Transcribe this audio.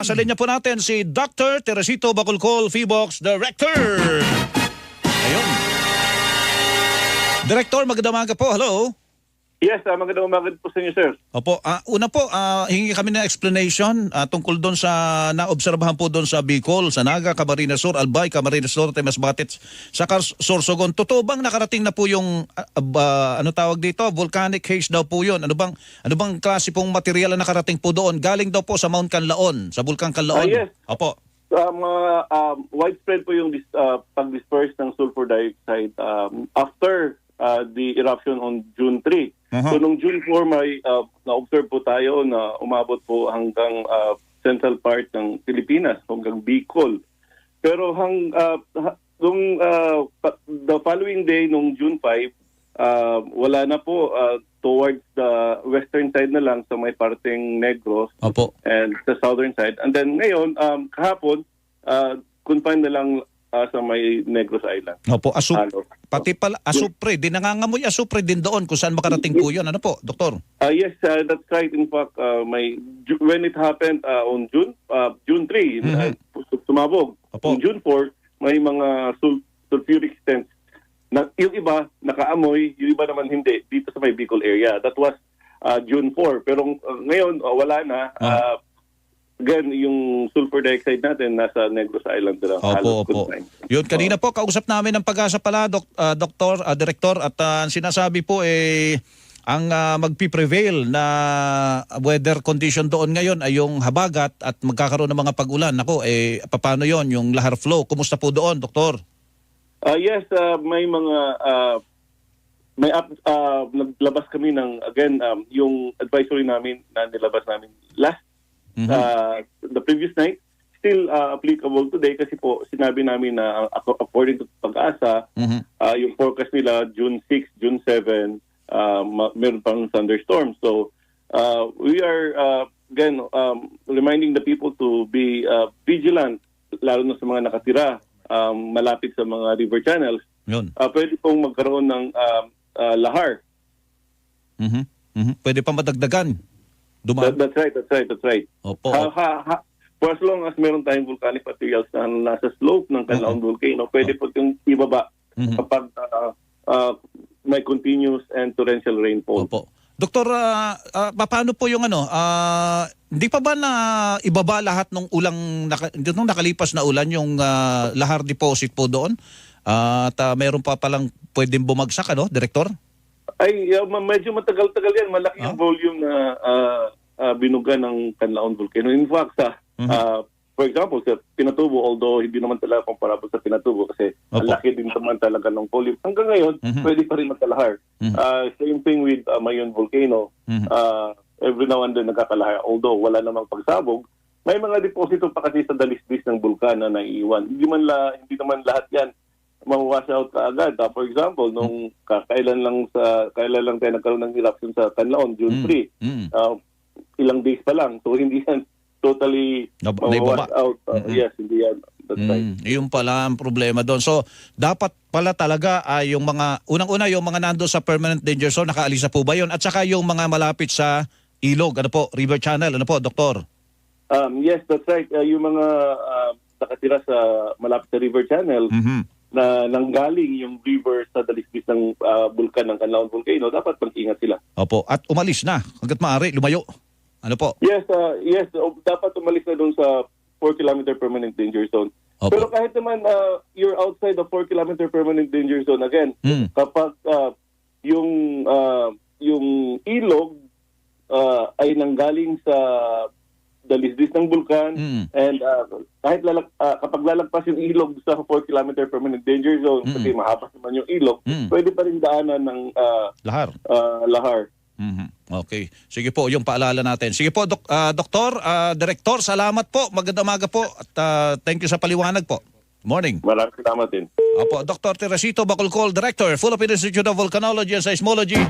Sa linya po natin si Dr. Teresito Bacolcol, PHIVOLCS Director. Ayun. Director, magandang umaga po. Hello. Yes, magandang umaga po sa inyo, sir. Opo, una po, hingi kami ng explanation tungkol doon sa naobserbahan po doon sa Bicol, sa Naga, Camarines Sur, Albay, Camarines Norte, Masbate, saka Sorsogon. Totoo bang nakarating na po yung ano tawag dito, volcanic haze daw po yun? Ano bang klase pong material na nakarating po doon? Galing daw po sa Mount Canlaon, sa Bulkang Canlaon. Yes. Opo. Widespread po yung pag-disperse ng sulfur dioxide after the eruption on June 3. So nung June 4 may na-observe po tayo na umabot po hanggang central part ng Pilipinas, hanggang Bicol. Pero the following day, nung June 5, wala na po, towards the western side na lang sa may parteng Negros. Opo. And sa southern side. And then ngayon, kahapon, confined na lang sa may Negros Island. Opo, pati pala asupre, di nangangamoy asupre din doon kung saan makarating po yun. Ano po, Doktor? Yes, that's right. In fact, when it happened on June 3, sumabog. Opo. On June 4, may mga sulfuric stems. Yung iba, nakaamoy, yung iba naman hindi, dito sa may Bicol area. That was June 4. Pero ngayon, wala na. Again, yung sulfur dioxide natin nasa Negros Island na Opo. Yun, kanina po, kausap namin ng Pag-asa pala, Director, at sinasabi po ang magpiprevail na weather condition doon ngayon ay yung habagat at magkakaroon ng mga pag-ulan. Ako, paano yon yung lahar flow? Kumusta po doon, Doktor? Yes, may mga naglabas kami ng, again, yung advisory namin na nilabas namin last the previous night, still applicable today kasi po sinabi namin na according to Pag-asa, yung forecast nila June 6, June 7, meron pang thunderstorm. So we are again reminding the people to be vigilant, lalo na sa mga nakatira malapit sa mga river channels. Yun. Pwede pong magkaroon ng lahar. Pwede pa madagdagan. That's right. Opo. For as long as meron tayong volcanic materials na nasa slope ng Canlaon volcano, pwede po itong ibaba kapag may continuous and torrential rainfall. Opo. Doktor, paano po yung hindi pa ba na ibaba lahat ng nung nakalipas na ulan yung lahar deposit po doon? At meron pa palang pwedeng bumagsak, Direktor? Ay, medyo matagal-tagal yan. Malaki yung volume na binuga ng Canlaon volcano. In fact, for example, sa Pinatubo, although hindi naman talaga comparable sa Pinatubo kasi ang laki din naman talaga ng volume. Hanggang ngayon, pwede pa rin magkalahar. Same thing with Mayon volcano. Every now and then nagkakalahar. Although wala namang pagsabog, may mga deposito pa kasi sa dalisdis ng bulkan na naiiwan. Hindi naman lahat yan mawawash out kaagad. For example, nung kailan lang tayo nagkaroon ng eruption sa Canlaon, June 3, ilang days pa lang. So hindi yan totally mawawash out. Yes, hindi yan. That's right. Yung pala ang problema doon. So dapat pala talaga yung mga, unang-una yung mga nando sa permanent danger zone, nakaalis na po ba yun? At saka yung mga malapit sa ilog, river channel, Doktor? Yes, that's right. Yung mga nakatira sa malapit sa river channel, na nanggaling yung river sa dalisdis ng bulkan ng Canlaon volcano, dapat mag-ingat sila. Opo. At umalis na. Hanggat maaari, lumayo. Ano po? Yes, dapat umalis na doon sa 4-kilometer permanent danger zone. Opo. Pero kahit naman you're outside the 4-kilometer permanent danger zone, again, kapag yung ilog ay nanggaling sa dalisdis ng bulkan, and kahit kapag lalagpas yung ilog sa 4-kilometer permanent danger zone, kasi mahaba naman yung ilog, pwede pa rin daanan ng lahar. Okay. Sige po, yung paalala natin. Sige po, Doktor, Director, salamat po. Magandang umaga po at thank you sa paliwanag po. Morning. Maraming salamat din. Opo, Dr. Teresito Bacolcol, Director, Philippine Institute of Volcanology and Seismology.